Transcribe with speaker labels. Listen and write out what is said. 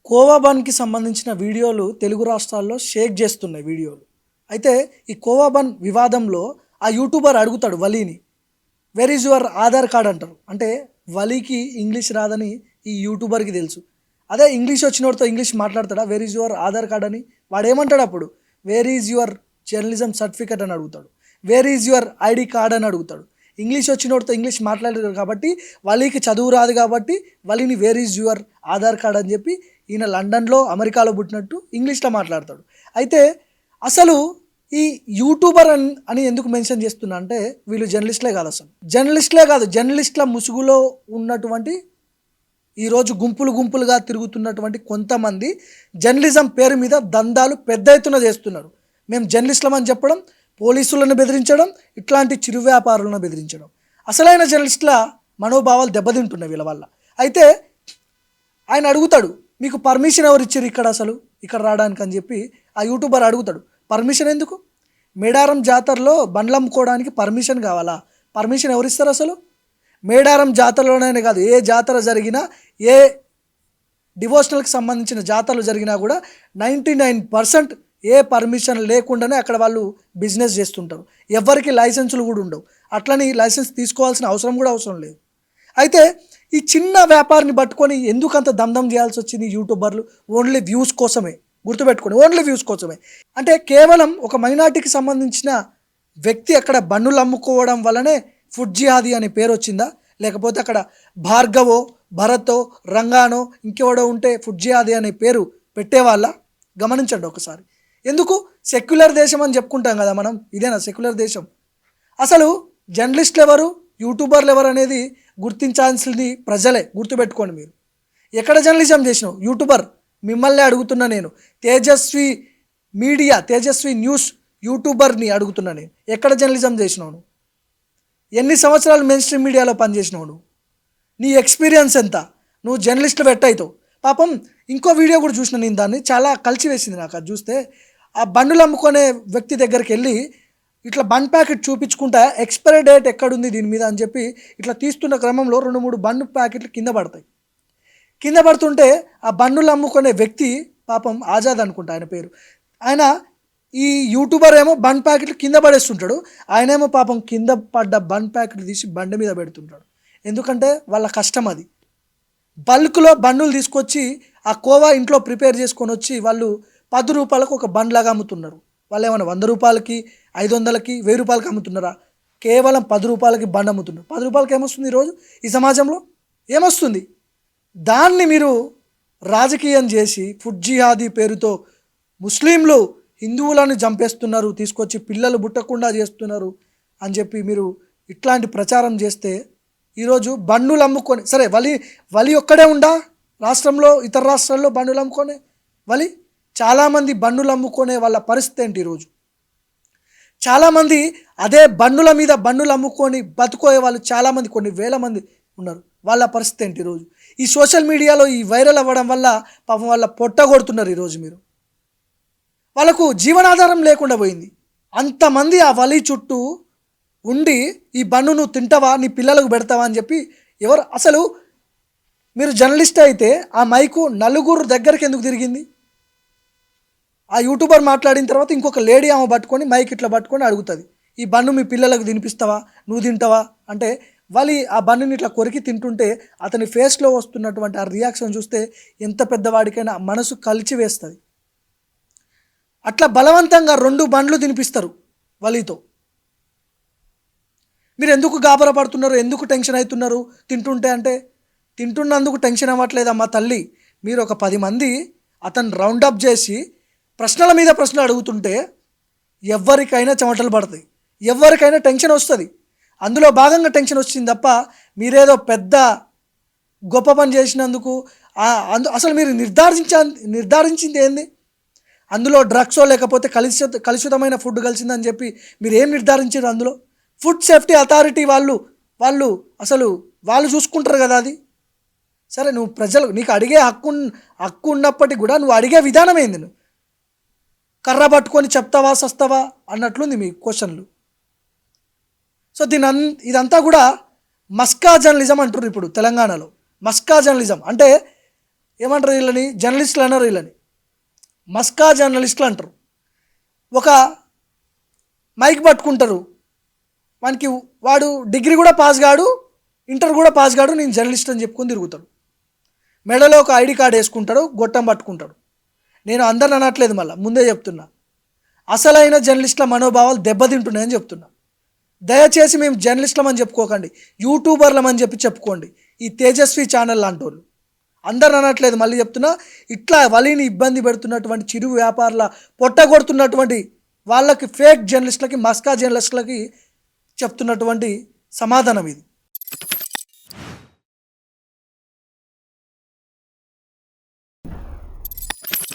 Speaker 1: కోవా బన్‌కి సంబంధించిన వీడియోలు తెలుగు రాష్ట్రాల్లో షేక్ చేస్తున్నాయి వీడియోలు. అయితే ఈ కోవా బన్ వివాదంలో ఆ యూట్యూబర్ అడుగుతాడు వలీని. Where is your Aadhaar card అంటారు. అంటే వలీకి ఇంగ్లీష్ రాదని ఈ యూట్యూబర్‌కి తెలుసు. అదే ఇంగ్లీష్ వచ్చినోడితో ఇంగ్లీష్ మాట్లాడతాడా? Where is your Aadhaar card అని? వాడేమంటాడు అప్పుడు? Where is your journalism certificate అని అడుగుతాడు. Where is your ID card అని అడుగుతాడు. ఇంగ్లీష్ వచ్చినోడితో ఇంగ్లీష్ మాట్లాడలేరు కాబట్టి, వలీకి చదువు రాదు కాబట్టి, వలీని where is your Aadhaar card అని చెప్పి ఈయన లండన్‌లో, అమెరికాలో పుట్టినట్టు ఇంగ్లీష్‌లో మాట్లాడతాడు. అయితే అసలు ఈ యూట్యూబర్ అని ఎందుకు మెన్షన్ చేస్తున్నా అంటే, వీళ్ళు జర్నలిస్టులే కాదు అసలు. జర్నలిస్టులే కాదు, జర్నలిస్టుల ముసుగులో ఉన్నటువంటి ఈరోజు గుంపులు గుంపులుగా తిరుగుతున్నటువంటి కొంతమంది జర్నలిజం పేరు మీద దందాలు పెద్ద ఎత్తున చేస్తున్నారు. మేము జర్నలిస్టులం అని చెప్పడం, పోలీసులను బెదిరించడం, ఇట్లాంటి చిరు వ్యాపారులను బెదిరించడం. అసలైన జర్నలిస్టుల మనోభావాలు దెబ్బతింటున్నాయి వీళ్ళ వల్ల. అయితే ఆయన అడుగుతాడు, మీకు పర్మిషన్ ఎవరు ఇచ్చారు ఇక్కడ రావడానికి అని చెప్పి ఆ యూట్యూబర్ అడుగుతాడు. పర్మిషన్ ఎందుకు? మేడారం జాతరలో బండ్లు అమ్ముకోవడానికి పర్మిషన్ కావాలా? పర్మిషన్ ఎవరు ఇస్తారు అసలు? మేడారం జాతరలోనే కాదు, ఏ జాతర జరిగినా, ఏ డివోషనల్కి సంబంధించిన జాతరలు జరిగినా కూడా 99% ఏ పర్మిషన్ లేకుండానే అక్కడ వాళ్ళు బిజినెస్ చేస్తుంటారు. ఎవరికి లైసెన్సులు కూడా ఉండవు. అట్లని లైసెన్స్ తీసుకోవాల్సిన అవసరం లేదు. అయితే ఈ చిన్న వ్యాపారిని పట్టుకొని ఎందుకంత దమ్దం చేయాల్సి వచ్చింది యూట్యూబర్లు? ఓన్లీ వ్యూస్ కోసమే, గుర్తుపెట్టుకోండి, ఓన్లీ వ్యూస్ కోసమే. అంటే కేవలం ఒక మైనార్టీకి సంబంధించిన వ్యక్తి అక్కడ బండ్లు అమ్ముకోవడం వల్లనే ఫుడ్ జిహాదీ అనే పేరు వచ్చిందా? లేకపోతే అక్కడ భార్గవో, భరతో, రంగానో ఇంకెవడో ఉంటే ఫుడ్ జిహాదీ అనే పేరు పెట్టేవాళ్ళ? గమనించండి ఒకసారి. ఎందుకు? సెక్యులర్ దేశం అని చెప్పుకుంటాం కదా మనం, ఇదేనా సెక్యులర్ దేశం? అసలు జర్నలిస్టులు ఎవరు, యూట్యూబర్లు ఎవరు అనేది గుర్తించాల్సింది ప్రజలే, గుర్తుపెట్టుకోండి మీరు. ఎక్కడ జర్నలిజం చేసినావు యూట్యూబర్? మిమ్మల్ని అడుగుతున్నా నేను. తేజస్వి మీడియా, తేజస్వి న్యూస్ యూట్యూబర్ని అడుగుతున్నా నేను. ఎక్కడ జర్నలిజం చేసినావు నువ్వు? ఎన్ని సంవత్సరాలు మెయిన్ స్ట్రీమ్ మీడియాలో పనిచేసినావు నువ్వు? నీ ఎక్స్పీరియన్స్ ఎంత? నువ్వు జర్నలిస్టులు పెట్టయితావు. పాపం ఇంకో వీడియో కూడా చూసిన నేను, దాన్ని చాలా కలిసి వేసింది నాకు. అది చూస్తే ఆ బండ్లు అమ్ముకునే వ్యక్తి దగ్గరికి వెళ్ళి ఇట్లా బండ్ ప్యాకెట్ చూపించుకుంటా ఎక్స్పైరీ డేట్ ఎక్కడుంది దీని మీద అని చెప్పి ఇట్లా తీస్తున్న క్రమంలో 2-3 బండ్ ప్యాకెట్లు కింద పడతాయి. కింద పడుతుంటే ఆ బండ్లు అమ్ముకునే వ్యక్తి, పాపం ఆజాద్ అనుకుంటా ఆయన పేరు, ఆయన, ఈ యూట్యూబర్ ఏమో బండ్ ప్యాకెట్లు కింద పడేస్తుంటాడు, ఆయనేమో పాపం కింద పడ్డ బండ్ ప్యాకెట్లు తీసి బండి మీద పెడుతుంటాడు. ఎందుకంటే వాళ్ళ కష్టం అది. బల్క్లో బండ్లు తీసుకొచ్చి ఆ కోవా ఇంట్లో ప్రిపేర్ చేసుకొని వచ్చి వాళ్ళు 10 రూపాయలకు ఒక బండ్లాగా అమ్ముతున్నారు. వాళ్ళు ఏమైనా 100 రూపాయలకి, 500కి, 1000 రూపాయలకి అమ్ముతున్నారా? కేవలం 10 రూపాయలకి బండ్ అమ్ముతున్నారు. 10 రూపాయలకి ఏమొస్తుంది ఈరోజు ఈ సమాజంలో? ఏమొస్తుంది? దాన్ని మీరు రాజకీయం చేసి ఫుడ్ జిహాదీ పేరుతో ముస్లింలు హిందువులను చంపేస్తున్నారు, తీసుకొచ్చి పిల్లలు పుట్టకుండా చేస్తున్నారు అని చెప్పి మీరు ఇట్లాంటి ప్రచారం చేస్తే ఈరోజు బండ్లు అమ్ముకొని, సరే వలి ఒక్కడే ఉండా రాష్ట్రంలో, ఇతర రాష్ట్రాల్లో బండ్లు అమ్ముకొనే వలి? చాలామంది బండ్లు అమ్ముకునే వాళ్ళ పరిస్థితి ఏంటి ఈరోజు? చాలామంది అదే బండ్ల మీద బండ్లు అమ్ముకొని బతుకోయే వాళ్ళు చాలామంది, కొన్ని వేల మంది ఉన్నారు. వాళ్ళ పరిస్థితి ఏంటి ఈరోజు? ఈ సోషల్ మీడియాలో ఈ వైరల్ అవ్వడం వల్ల పాపం వాళ్ళ పొట్ట కొడుతున్నారు ఈరోజు మీరు. వాళ్ళకు జీవనాధారం లేకుండా పోయింది. అంతమంది ఆ వలి చుట్టూ ఉండి ఈ బండు నువ్వు తింటావా, నీ పిల్లలకు పెడతావా అని చెప్పి ఎవరు అసలు? మీరు జర్నలిస్ట్ అయితే ఆ మైకు నలుగురు దగ్గరికి ఎందుకు తిరిగింది? ఆ యూట్యూబర్ మాట్లాడిన తర్వాత ఇంకొక లేడీ ఆమె పట్టుకొని మైక్ ఇట్లా పట్టుకొని అడుగుతుంది, ఈ బండు మీ పిల్లలకు తినిపిస్తావా, నువ్వు తింటావా అంటే, వాళ్ళు ఆ బండిని ఇట్లా కొరికి తింటుంటే అతని ఫేస్లో వస్తున్నటువంటి ఆ రియాక్షన్ చూస్తే ఎంత పెద్దవాడికైనా మనసు కలిచి వేస్తుంది. అట్లా బలవంతంగా 2 బండ్లు తినిపిస్తారు వలితో. మీరు ఎందుకు గాబరా పడుతున్నారు, ఎందుకు టెన్షన్ అవుతున్నారు తింటుంటే అంటే? తింటున్నందుకు టెన్షన్ అవ్వట్లేదమ్మా తల్లి. మీరు ఒక 10 మంది అతను రౌండప్ చేసి ప్రశ్నల మీద ప్రశ్నలు అడుగుతుంటే ఎవరికైనా చెమటలు పడతాయి, ఎవరికైనా టెన్షన్ వస్తుంది. అందులో భాగంగా టెన్షన్ వచ్చింది తప్ప మీరేదో పెద్ద గొప్ప పని చేసినందుకు అసలు మీరు నిర్ధారించింది ఏంది? అందులో డ్రగ్సో లేకపోతే కలుషితమైన ఫుడ్ కలిసిందని చెప్పి మీరు ఏం నిర్ధారించారు? అందులో ఫుడ్ సేఫ్టీ అథారిటీ వాళ్ళు అసలు వాళ్ళు చూసుకుంటారు కదా అది. సరే, నువ్వు ప్రజలు, నీకు అడిగే హక్కు ఉన్నప్పటికీ కూడా నువ్వు అడిగే విధానం ఏంది? నువ్వు కర్ర పట్టుకొని చెప్తావా సస్తావా అన్నట్లుంది మీ క్వశ్చన్లు. సో ఇదంతా కూడా మస్కా జర్నలిజం అంటున్నారు ఇప్పుడు తెలంగాణలో. మస్కా జర్నలిజం అంటే ఏమంటారు వీళ్ళని, జర్నలిస్టులు అన్నారు వీళ్ళని, మస్కా జర్నలిస్టులు అంటారు. ఒక మైక్ పట్టుకుంటారు, వానికి వాడు డిగ్రీ కూడా పాస్ కాడు, ఇంటర్ కూడా పాస్ కాడు, నేను జర్నలిస్ట్ అని చెప్పుకొని తిరుగుతాడు. మెడలో ఒక ఐడి కార్డు వేసుకుంటాడు, గొట్టం పట్టుకుంటాడు. నేను అందరిని అనట్లేదు, మళ్ళీ ముందే చెప్తున్నా, అసలైన జర్నలిస్టుల మనోభావాలు దెబ్బతింటున్నాయని చెప్తున్నా. దయచేసి మేము జర్నలిస్టులమని చెప్పుకోకండి, యూట్యూబర్లమని చెప్పుకోండి. ఈ తేజస్వి ఛానల్ లాంటి వాళ్ళు అందరు అనట్లేదు, మళ్ళీ చెప్తున్నా. ఇట్లా వలిని ఇబ్బంది పెడుతున్నటువంటి చిరు వ్యాపారుల పొట్టగొడుతున్నటువంటి వాళ్ళకి, ఫేక్ జర్నలిస్టులకి, మస్కా జర్నలిస్టులకి చెప్తున్నటువంటి సమాధానం ఇది.